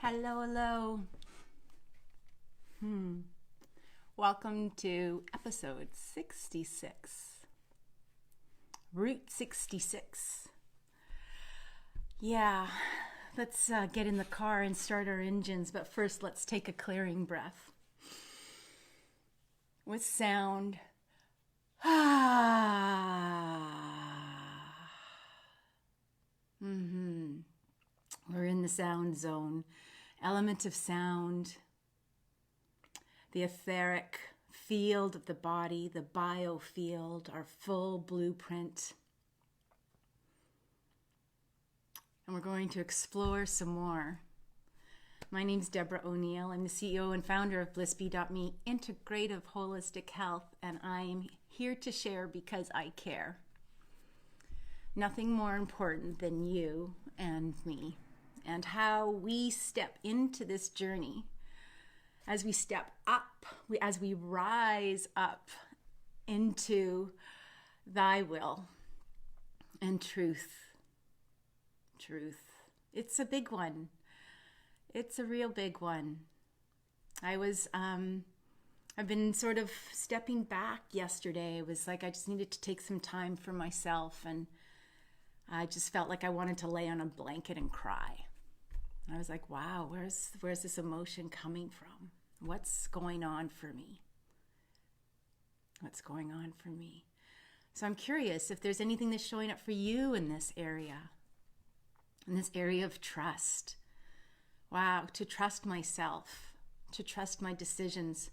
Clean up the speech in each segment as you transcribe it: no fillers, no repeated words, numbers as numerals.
Hello, hello. Welcome to episode 66. Route 66. Yeah, let's get in the car and start our engines, but first let's take a clearing breath. With sound. We're in the sound zone. Element of sound. The etheric field of the body, the biofield, our full blueprint. And we're going to explore some more. My name's Deborah O'Neill. I'm the CEO and founder of BlissBee.me, Integrative Holistic Health, and I'm here to share because I care. Nothing more important than you and me, and how we step into this journey. As we step up, as we rise up into thy will and truth. It's a big one. It's a real big one. I've been sort of stepping back yesterday. It was like I just needed to take some time for myself, and I just felt like I wanted to lay on a blanket and cry. I was like, wow, where's this emotion coming from? What's going on for me? What's going on for me? So I'm curious if there's anything that's showing up for you in this area of trust. Wow, to trust myself, to trust my decisions,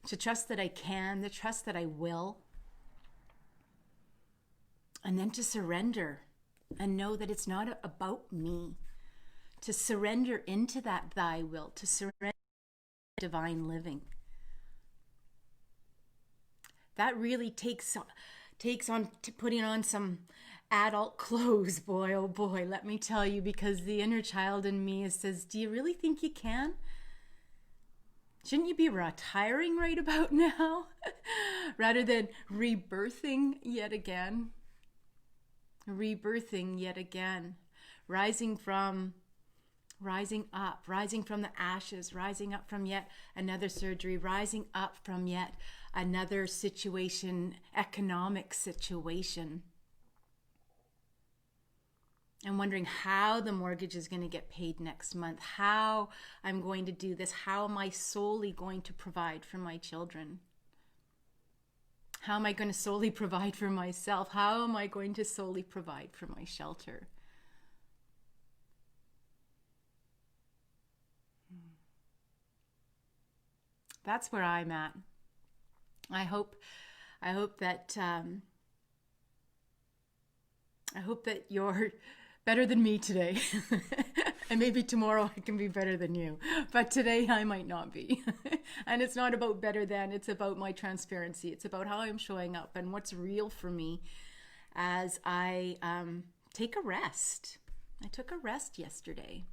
to trust that I can, to trust that I will, and then to surrender and know that it's not about me. To surrender into that thy will, to surrender to divine living. That really takes on putting on some adult clothes, boy, oh boy, let me tell you, because the inner child in me says, do you really think you can? Shouldn't you be retiring right about now rather than rebirthing yet again? Rebirthing yet again, rising up, rising from the ashes, rising up from yet another surgery, rising up from yet another situation, economic situation. I'm wondering how the mortgage is going to get paid next month, how I'm going to do this, how am I solely going to provide for my children? How am I going to solely provide for myself? How am I going to solely provide for my shelter? That's where I'm at. I hope that you're better than me today. And maybe tomorrow I can be better than you. But today I might not be. And it's not about better than, it's about my transparency. It's about how I'm showing up and what's real for me as I take a rest. I took a rest yesterday.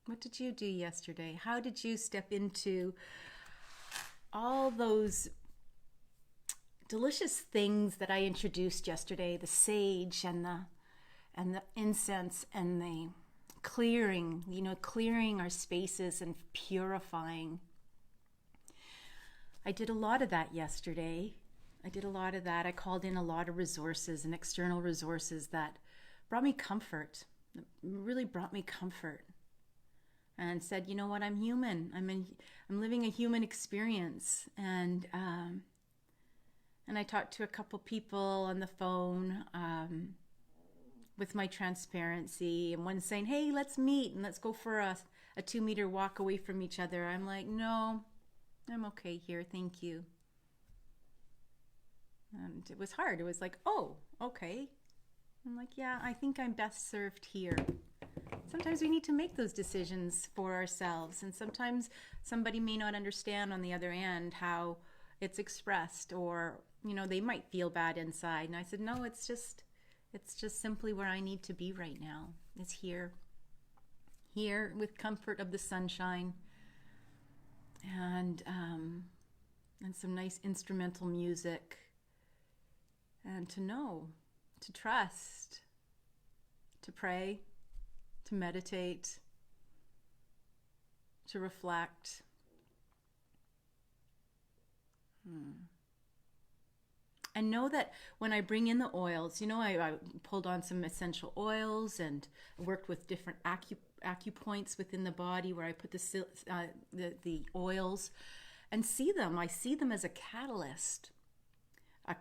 What did you do yesterday? How did you step into all those delicious things that I introduced yesterday, the sage and the incense and the clearing, clearing our spaces and purifying. I did a lot of that yesterday. I called in a lot of resources and external resources that brought me comfort, really brought me comfort. And said, you know what, I'm human. I'm living a human experience. And I talked to a couple people on the phone with my transparency, and one saying, hey, let's meet and let's go for a 2-meter walk away from each other. I'm like, no, I'm okay here, thank you. And it was hard. It was like, oh, okay. I'm like, yeah, I think I'm best served here. Sometimes we need to make those decisions for ourselves, and sometimes somebody may not understand on the other end how it's expressed, or they might feel bad inside. And I said, no, it's just simply where I need to be right now. It's here with comfort of the sunshine, and some nice instrumental music, and to know to trust, to pray, to meditate, to reflect. And know that when I bring in the oils, I pulled on some essential oils and worked with different acupoints within the body where I put the oils and I see them as a catalyst. A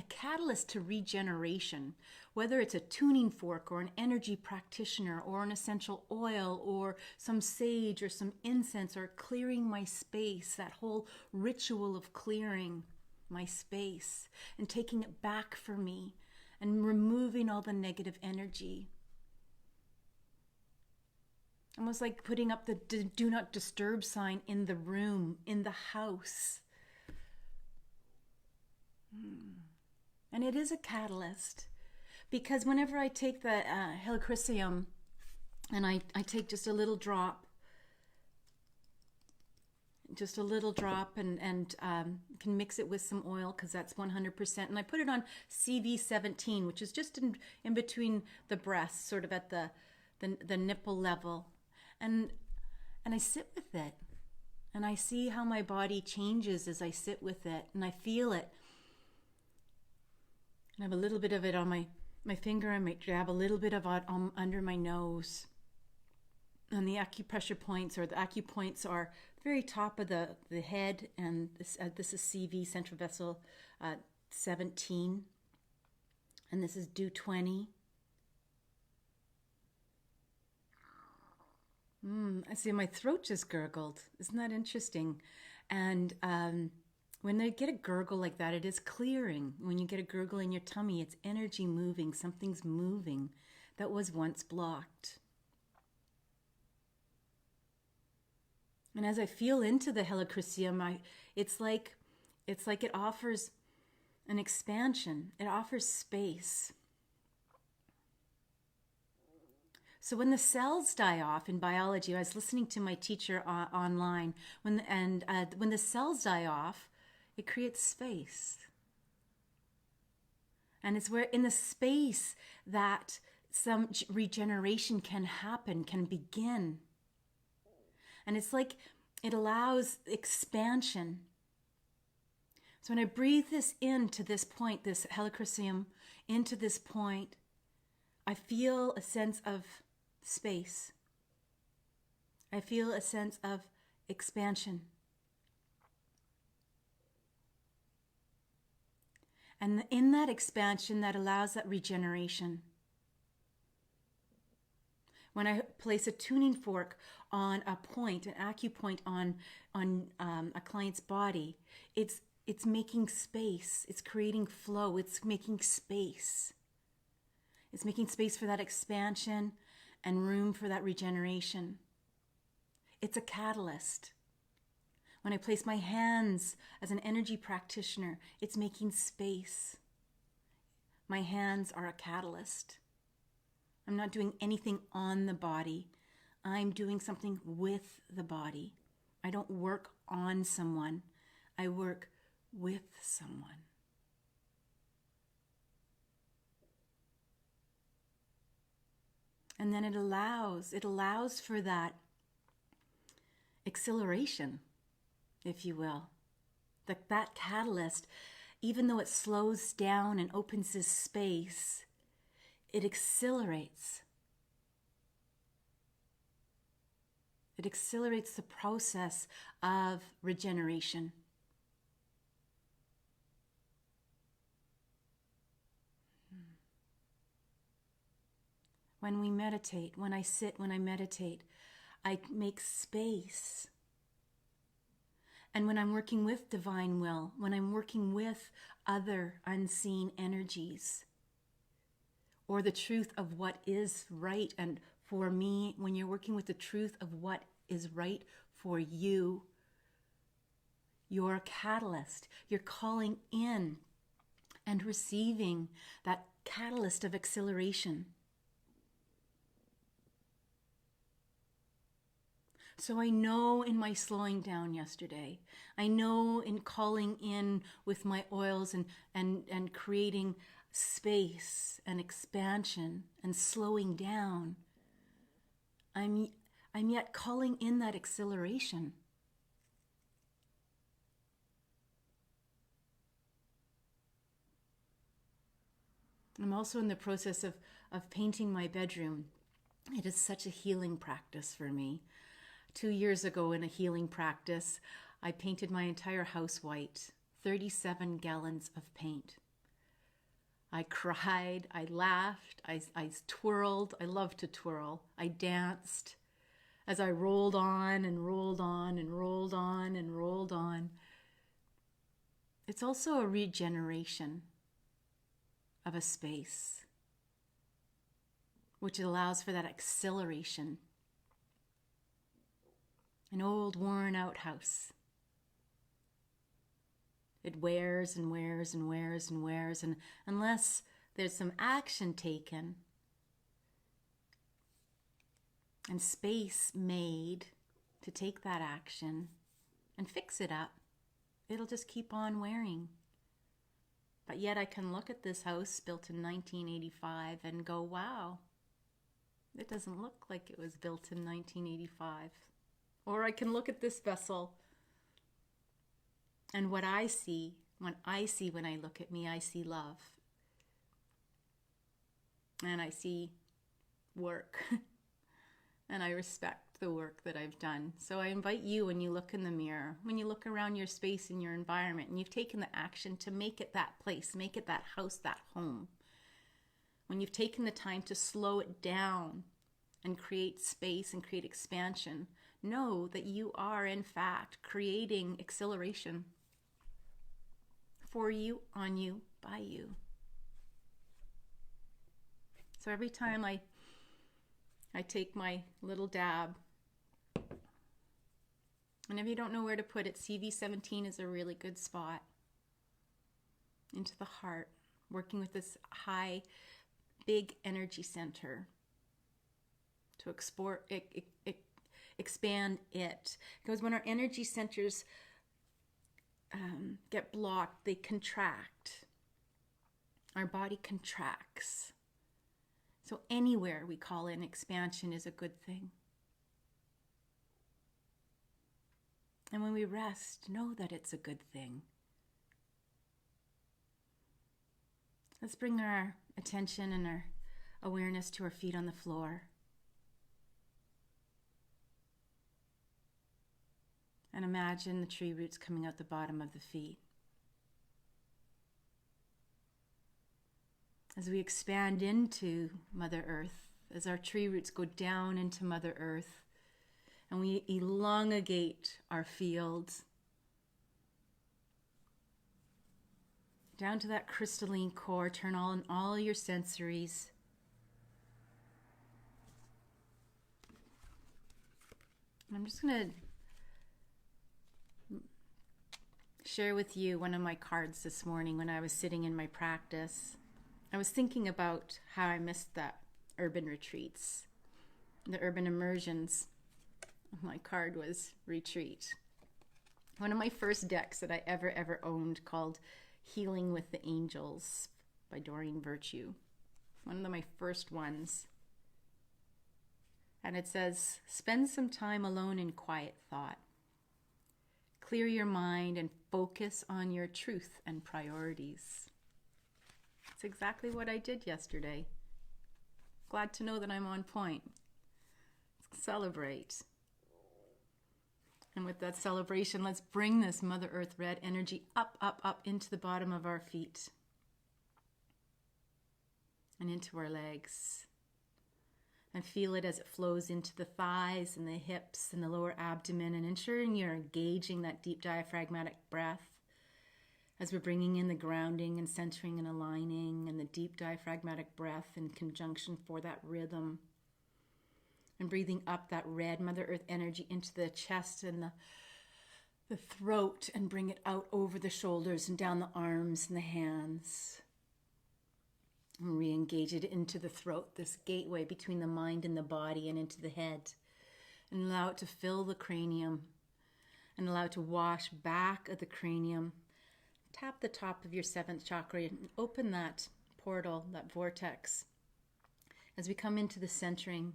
catalyst to regeneration, whether it's a tuning fork or an energy practitioner or an essential oil or some sage or some incense or clearing my space, that whole ritual of clearing my space and taking it back for me and removing all the negative energy. Almost like putting up the do not disturb sign in the room, in the house. And it is a catalyst, because whenever I take the helichrysum and I take just a little drop and can mix it with some oil, because that's 100%, and I put it on CV17, which is just in between the breasts, sort of at the nipple level, and I sit with it and I see how my body changes as I sit with it, and I feel it. I have a little bit of it on my finger. I might grab a little bit of it under my nose. And the acupressure points, or the acupoints, are the very top of the head. And this is CV, central vessel 17. And this is do 20. I see my throat just gurgled. Isn't that interesting? And when they get a gurgle like that, it is clearing. When you get a gurgle in your tummy, it's energy moving. Something's moving that was once blocked. And as I feel into the helichrysum, it's like it offers an expansion. It offers space. So when the cells die off in biology, I was listening to my teacher online, when the cells die off, it creates space. And it's where in the space that some regeneration can happen, can begin. And it's like it allows expansion. So when I breathe this into this point, this helichrysum into this point, I feel a sense of space. I feel a sense of expansion. And in that expansion, that allows that regeneration. When I place a tuning fork on a point, an acupoint on a client's body, it's making space. It's creating flow. It's making space. It's making space for that expansion and room for that regeneration. It's a catalyst. When I place my hands as an energy practitioner, it's making space. My hands are a catalyst. I'm not doing anything on the body. I'm doing something with the body. I don't work on someone. I work with someone. And then it allows for that acceleration, if you will. That catalyst, even though it slows down and opens this space, it accelerates. It accelerates the process of regeneration. When we meditate, when I sit, when I meditate, I make space. And when I'm working with divine will, when I'm working with other unseen energies, or the truth of what is right, and for me, when you're working with the truth of what is right for you, you're a catalyst. You're calling in and receiving that catalyst of acceleration. So I know in my slowing down yesterday, I know in calling in with my oils and creating space and expansion and slowing down, I'm yet calling in that acceleration. I'm also in the process of painting my bedroom. It is such a healing practice for me. 2 years ago in a healing practice, I painted my entire house white, 37 gallons of paint. I cried, I laughed, I twirled. I love to twirl. I danced as I rolled on and rolled on and rolled on and rolled on. It's also a regeneration of a space, which allows for that acceleration. An old worn out house. It wears and wears and wears and wears, and unless there's some action taken and space made to take that action and fix it up, it'll just keep on wearing. But yet I can look at this house built in 1985 and go, wow, it doesn't look like it was built in 1985. Or I can look at this vessel and what I see, when I look at me, I see love. And I see work. And I respect the work that I've done. So I invite you, when you look in the mirror, when you look around your space and your environment, and you've taken the action to make it that place, make it that house, that home. When you've taken the time to slow it down and create space and create expansion, know that you are, in fact, creating acceleration for you, on you, by you. So every time I take my little dab, and if you don't know where to put it, CV17 is a really good spot. Into the heart, working with this high, big energy center to expand it. Because when our energy centers get blocked, they contract. Our body contracts. So anywhere we call in expansion is a good thing. And when we rest, know that it's a good thing. Let's bring our attention and our awareness to our feet on the floor. And imagine the tree roots coming out the bottom of the feet. As we expand into Mother Earth, as our tree roots go down into Mother Earth, and we elongate our fields down to that crystalline core, turn on all your sensories. I'm just going to share with you one of my cards this morning when I was sitting in my practice. I was thinking about how I missed the urban retreats, the urban immersions. My card was retreat. One of my first decks that I ever owned, called Healing with the Angels by Doreen Virtue. One of my first ones. And it says, spend some time alone in quiet thought. Clear your mind and focus on your truth and priorities. It's exactly what I did yesterday. Glad to know that I'm on point. Celebrate. And with that celebration, let's bring this Mother Earth red energy up into the bottom of our feet. And into our legs. And feel it as it flows into the thighs and the hips and the lower abdomen, and ensuring you're engaging that deep diaphragmatic breath as we're bringing in the grounding and centering and aligning, and the deep diaphragmatic breath in conjunction for that rhythm. And breathing up that red Mother Earth energy into the chest and the throat, and bring it out over the shoulders and down the arms and the hands. And re-engage it into the throat, this gateway between the mind and the body, and into the head. And allow it to fill the cranium, and allow it to wash back of the cranium. Tap the top of your 7th chakra and open that portal, that vortex, as we come into the centering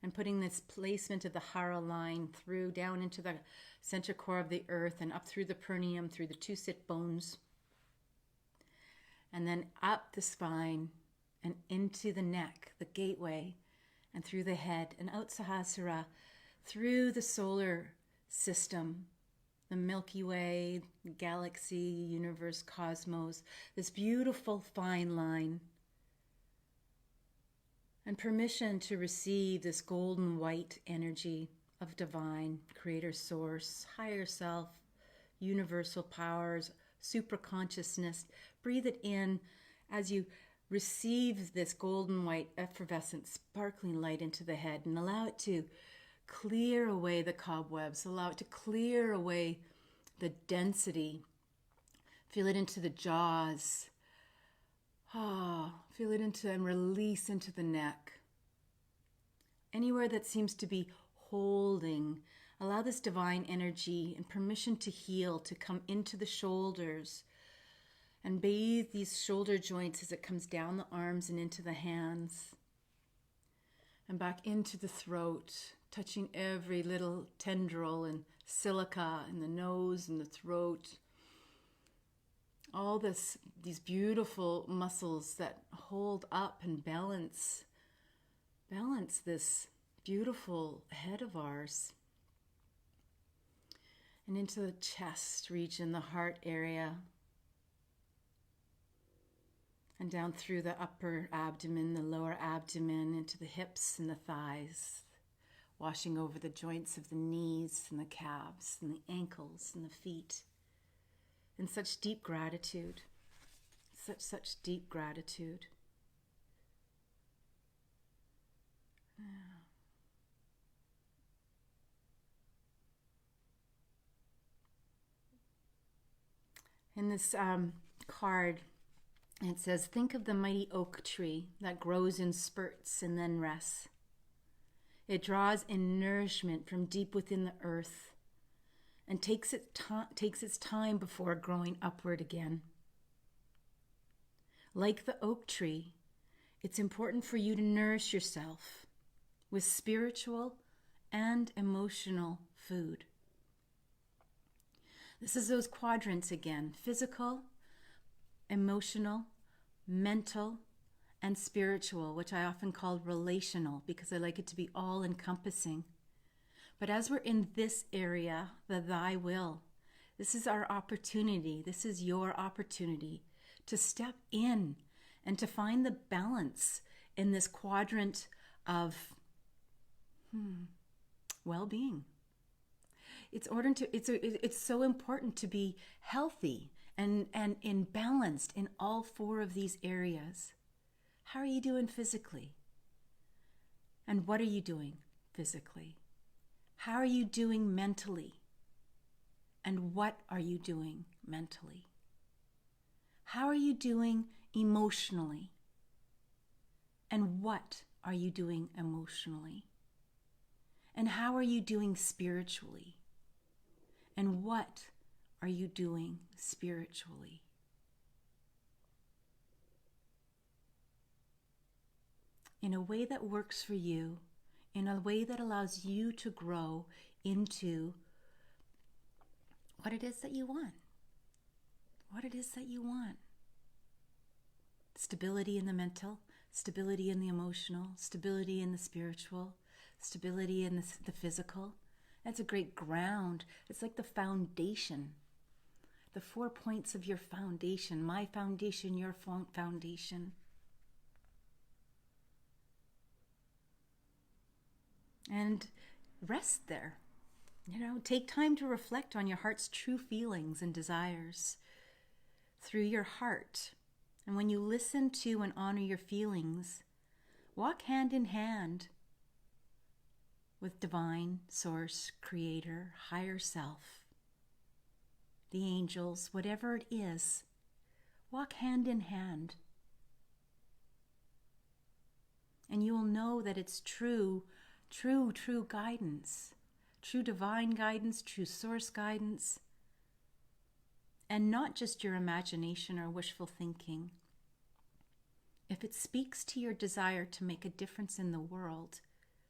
and putting this placement of the hara line through down into the center core of the earth and up through the perineum, through the two sit bones, and then up the spine and into the neck, the gateway, and through the head and out Sahasrara, through the solar system, the Milky Way, galaxy, universe, cosmos, this beautiful fine line. And permission to receive this golden white energy of divine, creator source, higher self, universal powers, super consciousness. Breathe it in as you receive this golden white, effervescent, sparkling light into the head, and allow it to clear away the cobwebs, allow it to clear away the density. Feel it into the jaws. Feel it into and release into the neck. Anywhere that seems to be holding, allow this divine energy and permission to heal, to come into the shoulders, and bathe these shoulder joints as it comes down the arms and into the hands, and back into the throat, touching every little tendril and silica in the nose and the throat. All these beautiful muscles that hold up and balance this beautiful head of ours. And into the chest region, the heart area. And down through the upper abdomen, the lower abdomen, into the hips and the thighs, washing over the joints of the knees and the calves and the ankles and the feet. In such deep gratitude, such deep gratitude. In this card, it says, think of the mighty oak tree that grows in spurts and then rests. It draws in nourishment from deep within the earth and takes its time before growing upward again. Like the oak tree, it's important for you to nourish yourself with spiritual and emotional food. This is those quadrants again: physical, emotional, mental, and spiritual, which I often call relational because I like it to be all-encompassing. But as we're in this area, the thy will, this is our opportunity, this is your opportunity to step in and to find the balance in this quadrant of well-being. It's so important to be healthy and in balanced in all four of these areas. How are you doing physically? And what are you doing physically? How are you doing mentally? And what are you doing mentally? How are you doing emotionally? And what are you doing emotionally? And how are you doing spiritually? And what are you doing spiritually? In a way that works for you, in a way that allows you to grow into what it is that you want. What it is that you want. Stability in the mental, stability in the emotional, stability in the spiritual, stability in the physical. That's a great ground. It's like the foundation. The 4 points of your foundation. My foundation, your foundation. And rest there. Take time to reflect on your heart's true feelings and desires through your heart. And when you listen to and honor your feelings, walk hand in hand with divine source, creator, higher self, the angels, whatever it is. Walk hand in hand. And you will know that it's true guidance, true divine guidance, true source guidance, and not just your imagination or wishful thinking, If it speaks to your desire to make a difference in the world,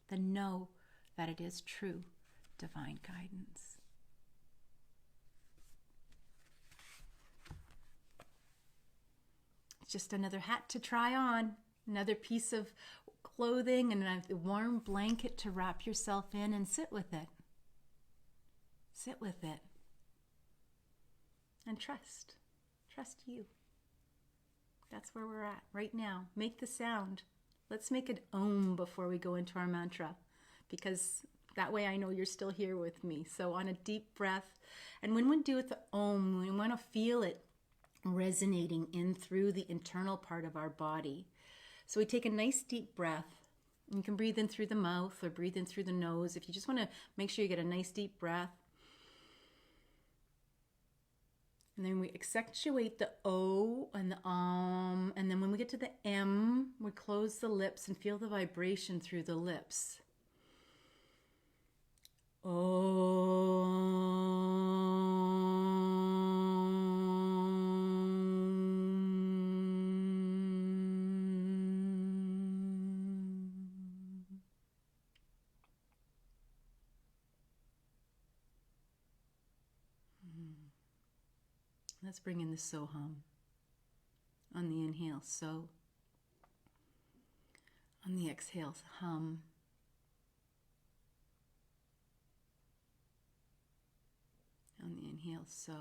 then know that it is true divine guidance. It's just another hat to try on, another piece of clothing and a warm blanket to wrap yourself in and sit with it. Sit with it. And trust. Trust you. That's where we're at right now. Make the sound. Let's make an om before we go into our mantra, because that way I know you're still here with me. So on a deep breath, and when we do it the om, we want to feel it resonating in through the internal part of our body. So we take a nice deep breath. You can breathe in through the mouth or breathe in through the nose. If you just want to make sure you get a nice deep breath. And then we accentuate the O and the and then when we get to the M, we close the lips and feel the vibration through the lips. Let's bring in the so hum. On the inhale, so. On the exhale, hum. On the inhale, so.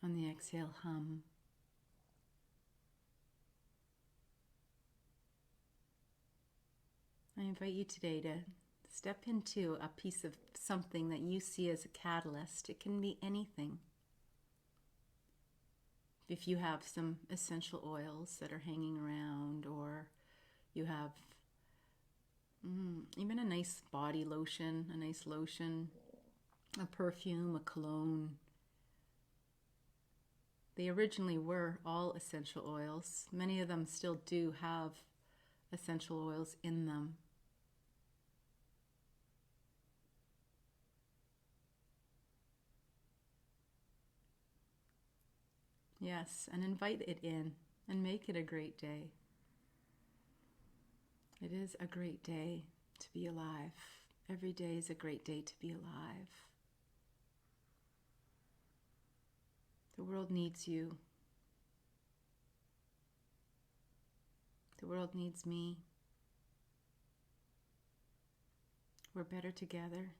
On the exhale, hum. I invite you today to step into a piece of something that you see as a catalyst. It can be anything. If you have some essential oils that are hanging around, or you have even a nice body lotion, a nice lotion, a perfume, a cologne. They originally were all essential oils. Many of them still do have essential oils in them. Yes, and invite it in and make it a great day. It is a great day to be alive. Every day is a great day to be alive. The world needs you. The world needs me. We're better together.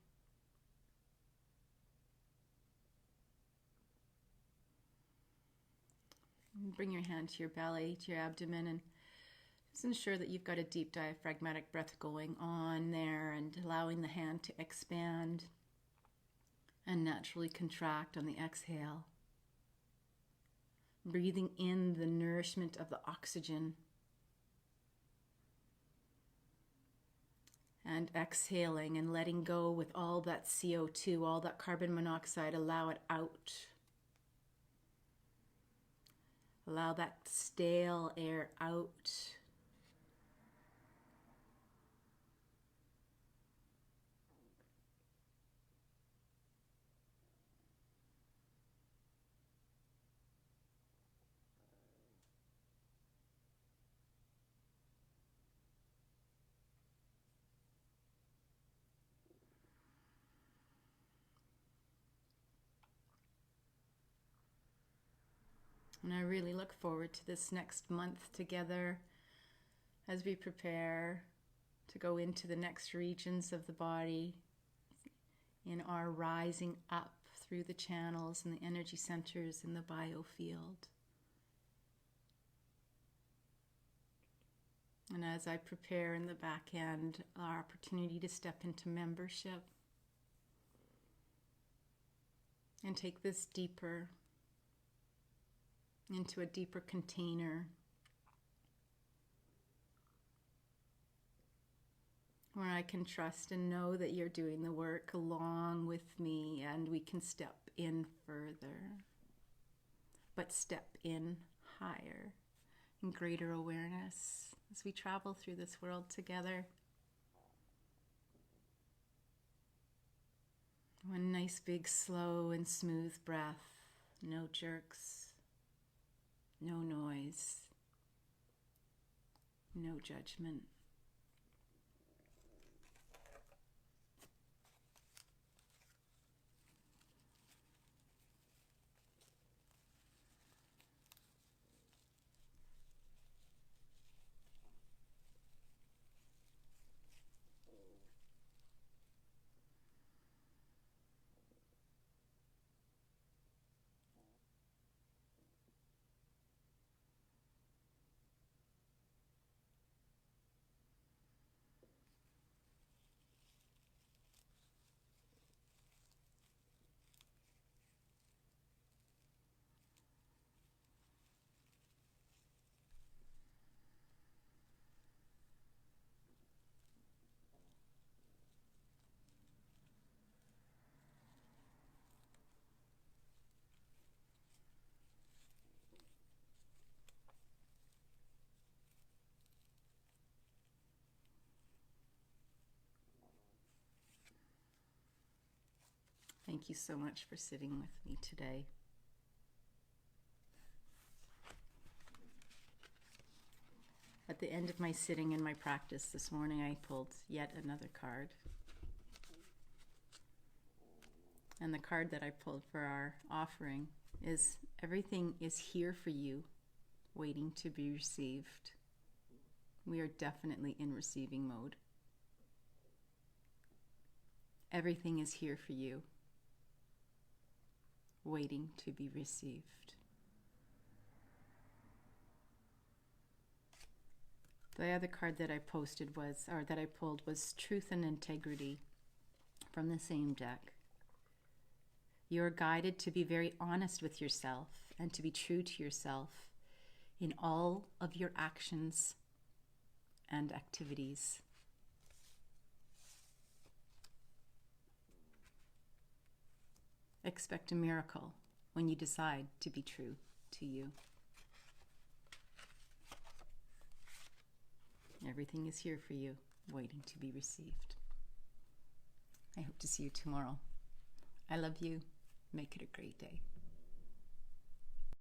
Bring your hand to your belly, to your abdomen, and just ensure that you've got a deep diaphragmatic breath going on there, and allowing the hand to expand and naturally contract on the exhale. Breathing in the nourishment of the oxygen and exhaling and letting go with all that CO2, all that carbon monoxide. Allow it out. Allow that stale air out. And I really look forward to this next month together as we prepare to go into the next regions of the body in our rising up through the channels and the energy centers in the biofield. And as I prepare in the back end, our opportunity to step into membership and take this deeper into a deeper container where I can trust and know that you're doing the work along with me, and we can step in further, but step in higher in greater awareness as we travel through this world together. One nice big slow and smooth breath, no jerks. no noise, no judgment. Thank you so much for sitting with me today. At the end of my sitting in my practice this morning, I pulled yet another card. And the card that I pulled for our offering is everything is here for you, waiting to be received. We are definitely in receiving mode. Everything is here for you, waiting to be received. The other card that I pulled was Truth and Integrity from the same deck. You are guided to be very honest with yourself and to be true to yourself in all of your actions and activities. Expect a miracle when you decide to be true to you. Everything is here for you, waiting to be received. I hope to see you tomorrow. I love you. Make it a great day.